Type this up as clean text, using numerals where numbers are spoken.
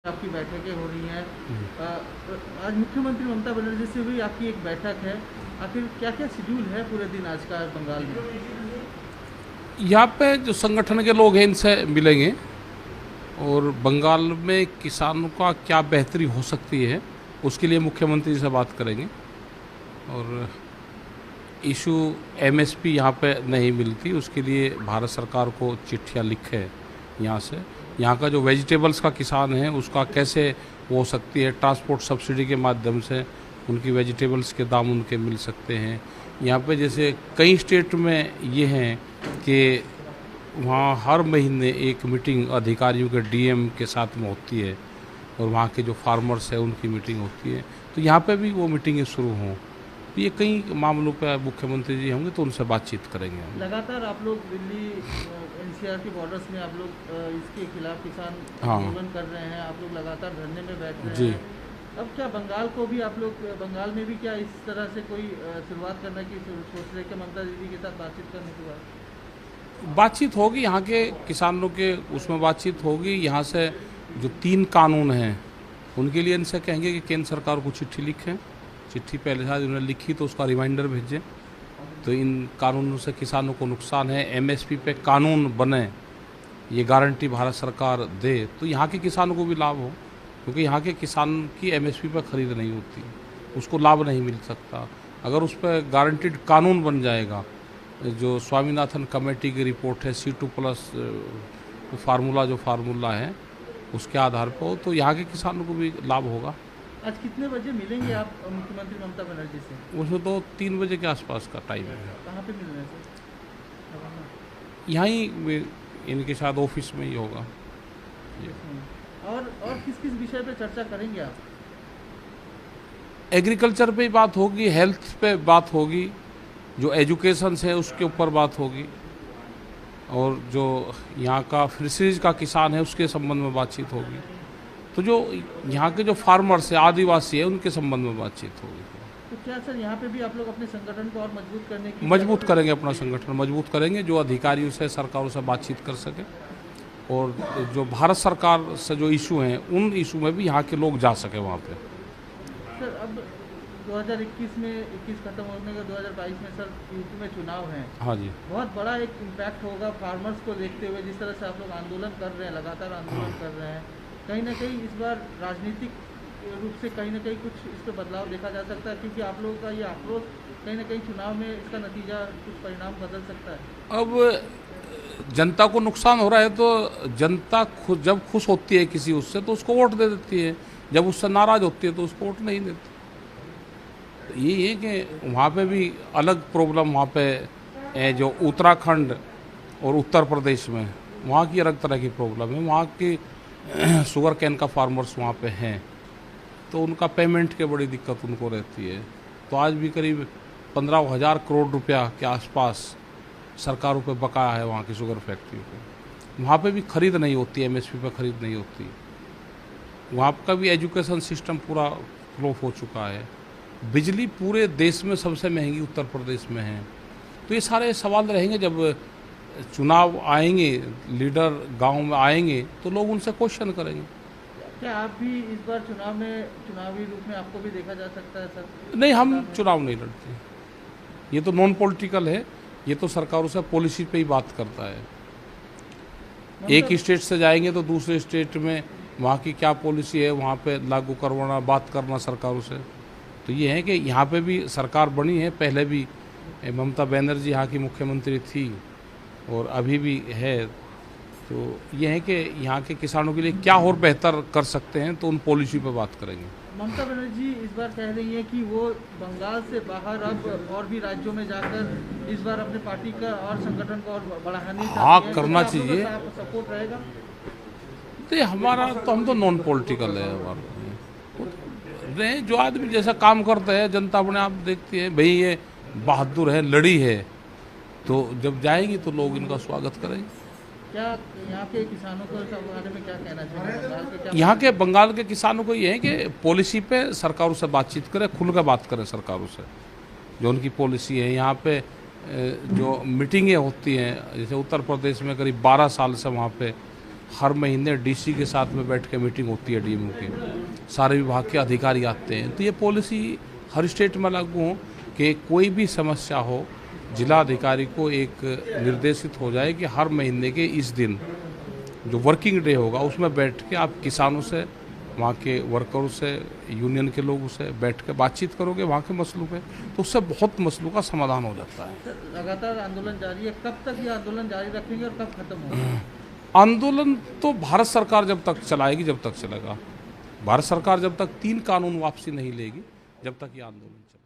आपकी बैठकें हो रही हैं। आज मुख्यमंत्री ममता बनर्जी से भी आपकी एक बैठक है। आखिर क्या क्या शेड्यूल है पूरे दिन आज का बंगाल में? यहाँ पे जो संगठन के लोग हैं इनसे मिलेंगे और बंगाल में किसानों का क्या बेहतरी हो सकती है उसके लिए मुख्यमंत्री से बात करेंगे। और इशू एमएसपी यहाँ पे नहीं मिलती, उसके लिए भारत सरकार को चिट्ठियाँ लिखे यहाँ से। यहाँ का जो वेजिटेबल्स का किसान है उसका कैसे वो हो सकती है, ट्रांसपोर्ट सब्सिडी के माध्यम से उनकी वेजिटेबल्स के दाम उनके मिल सकते हैं। यहाँ पे जैसे कई स्टेट में ये हैं कि वहाँ हर महीने एक मीटिंग अधिकारियों के डीएम के साथ में होती है और वहाँ के जो फार्मर्स हैं उनकी मीटिंग होती है, तो यहाँ पे भी वो मीटिंगें शुरू हों। तो ये कई मामलों पे मुख्यमंत्री जी होंगे तो उनसे बातचीत करेंगे हम। लगातार आप लोग दिल्ली एनसीआर के बॉर्डर्स में आप लोग इसके खिलाफ किसान हाँ आंदोलन कर रहे हैं, आप लोग लगातार धरने में बैठ रहे जी, हैं। अब क्या बंगाल को भी आप लोग बंगाल में भी क्या इस तरह से कोई शुरुआत करने की सोच रहे कि ममता दीदी के साथ बातचीत करने के बाद? बातचीत होगी यहाँ के किसानों के, उसमें बातचीत होगी। यहाँ से जो 3 कानून हैं उनके लिए इनसे कहेंगे कि केंद्र सरकार को चिट्ठी लिखें। चिट्ठी पहले शायद उन्होंने लिखी तो उसका रिमाइंडर भेजें। तो इन कानूनों से किसानों को नुकसान है, एमएसपी पे कानून बने, ये गारंटी भारत सरकार दे तो यहाँ के किसानों को भी लाभ हो, क्योंकि यहाँ के किसान की एमएसपी पर खरीद नहीं होती, उसको लाभ नहीं मिल सकता। अगर उस पर गारंटीड कानून बन जाएगा, जो स्वामीनाथन कमेटी की रिपोर्ट है C2+ फार्मूला जो फार्मूला है उसके आधार पर, तो यहाँ के किसानों को भी लाभ होगा। आज कितने बजे मिलेंगे आप मुख्यमंत्री ममता बनर्जी से? उसमें तो 3 बजे के आसपास का टाइम है। कहाँ पे मिल रहे हैं सर? यहाँ ही इनके साथ ऑफिस में ही होगा। और किस किस विषय पे चर्चा करेंगे आप? एग्रीकल्चर पे ही बात होगी, हेल्थ पे बात होगी, जो एजुकेशन है उसके ऊपर बात होगी, और जो यहाँ का फिशरीज का किसान है उसके संबंध में बातचीत होगी। तो जो यहाँ के जो फार्मर्स है, आदिवासी है, उनके संबंध में बातचीत होगी। तो क्या सर यहाँ पे भी आप लोग अपने संगठन को और मजबूत करने की मजबूत करेंगे, अपना संगठन मजबूत करेंगे, जो अधिकारियों से, सरकारों से बातचीत कर सके। और जो भारत सरकार से जो इशू हैं उन इशू में भी यहाँ के लोग जा सके वहाँ पे। सर अब 2021 में 21 खत्म होने का 2022 में सर यूपी में चुनाव है। हाँ जी, बहुत बड़ा एक इम्पैक्ट होगा फार्मर्स को देखते हुए, जिस तरह से आप लोग आंदोलन कर रहे हैं, लगातार आंदोलन कर रहे हैं। कहीं ना कहीं इस बार राजनीतिक रूप से कहीं ना कहीं कुछ इस पर बदलाव देखा जा सकता है, क्योंकि आप लोगों का ये आक्रोश कहीं ना कहीं चुनाव में इसका नतीजा कुछ परिणाम बदल सकता है। अब जनता को नुकसान हो रहा है तो जनता जब खुश होती है किसी उससे तो उसको वोट दे देती है, जब उससे नाराज होती है तो उसको वोट नहीं देती। तो ये है कि वहाँ पे भी अलग प्रॉब्लम वहाँ पे है, जो उत्तराखंड और उत्तर प्रदेश में वहाँ की अलग तरह की प्रॉब्लम है। वहाँ की शुगर कैन का फार्मर्स वहाँ पे हैं तो उनका पेमेंट की बड़ी दिक्कत उनको रहती है। तो आज भी करीब 15,000 करोड़ रुपया के आसपास सरकारों पे बकाया है वहाँ की शुगर फैक्ट्री पे। वहाँ पे भी खरीद नहीं होती, एमएसपी पे खरीद नहीं होती। वहाँ का भी एजुकेशन सिस्टम पूरा फ्लॉप हो चुका है। बिजली पूरे देश में सबसे महंगी उत्तर प्रदेश में है। तो ये सारे सवाल रहेंगे, जब चुनाव आएंगे, लीडर गांव में आएंगे तो लोग उनसे क्वेश्चन करेंगे। क्या आप भी इस बार चुनाव में चुनावी रूप में आपको भी देखा जा सकता है सर? नहीं, हम चुनाव नहीं लड़ते, ये तो नॉन पॉलिटिकल है, ये तो सरकारों से पॉलिसी पे ही बात करता है। एक स्टेट से जाएंगे तो दूसरे स्टेट में वहाँ की क्या पॉलिसी है वहाँ पे लागू करवाना, बात करना सरकारों से। तो ये है कि यहाँ पे भी सरकार बनी है, पहले भी ममता बनर्जी यहाँ की मुख्यमंत्री थी और अभी भी है। तो ये है कि यहाँ के किसानों के लिए क्या और बेहतर कर सकते हैं, तो उन पॉलिसी पे बात करेंगे। ममता बनर्जी इस बार कह रही है कि वो बंगाल से बाहर अब और भी राज्यों में जाकर इस बार अपने पार्टी का और संगठन को और बढ़ाने चाहती हाँ, है। करना तो क्या आप लोगों चाहिए। का सपोर्ट रहेगा? तो हमारा तो, हम तो नॉन पॉलिटिकल है। हमारा रहे जो आदमी जैसा काम करते हैं, जनता अपने आप देखती है, भाई ये बहादुर है, लड़ी है, तो जब जाएगी तो लोग इनका स्वागत करेंगे। क्या यहाँ के किसानों को इस बारे में क्या कहना चाहिए? बंगाल के क्या यहाँ के बंगाल के किसानों को ये है कि पॉलिसी पे सरकारों से बातचीत करें, खुल कर बात करें सरकारों से, जो उनकी पॉलिसी है। यहाँ पे जो मीटिंगें होती हैं, जैसे उत्तर प्रदेश में करीब 12 साल से वहाँ पे हर महीने डीसी के साथ में बैठ के मीटिंग होती है डीएमओ की, सारे विभाग के अधिकारी आते हैं। तो ये पॉलिसी हर स्टेट में लागू हो कि कोई भी समस्या हो जिला अधिकारी को एक निर्देशित हो जाए कि हर महीने के इस दिन जो वर्किंग डे होगा उसमें बैठ के आप किसानों से, वहाँ के वर्करों से, यूनियन के लोगों से बैठ के बातचीत करोगे वहाँ के मसलों पे, तो उससे बहुत मसलों का समाधान हो जाता है। लगातार आंदोलन जारी है, कब तक ये आंदोलन जारी रखेंगे और कब खत्म होगा? आंदोलन तो भारत सरकार जब तक चलाएगी, जब तक चलेगा। भारत सरकार जब तक 3 कानून वापसी नहीं लेगी, जब तक ये आंदोलन चलेगा।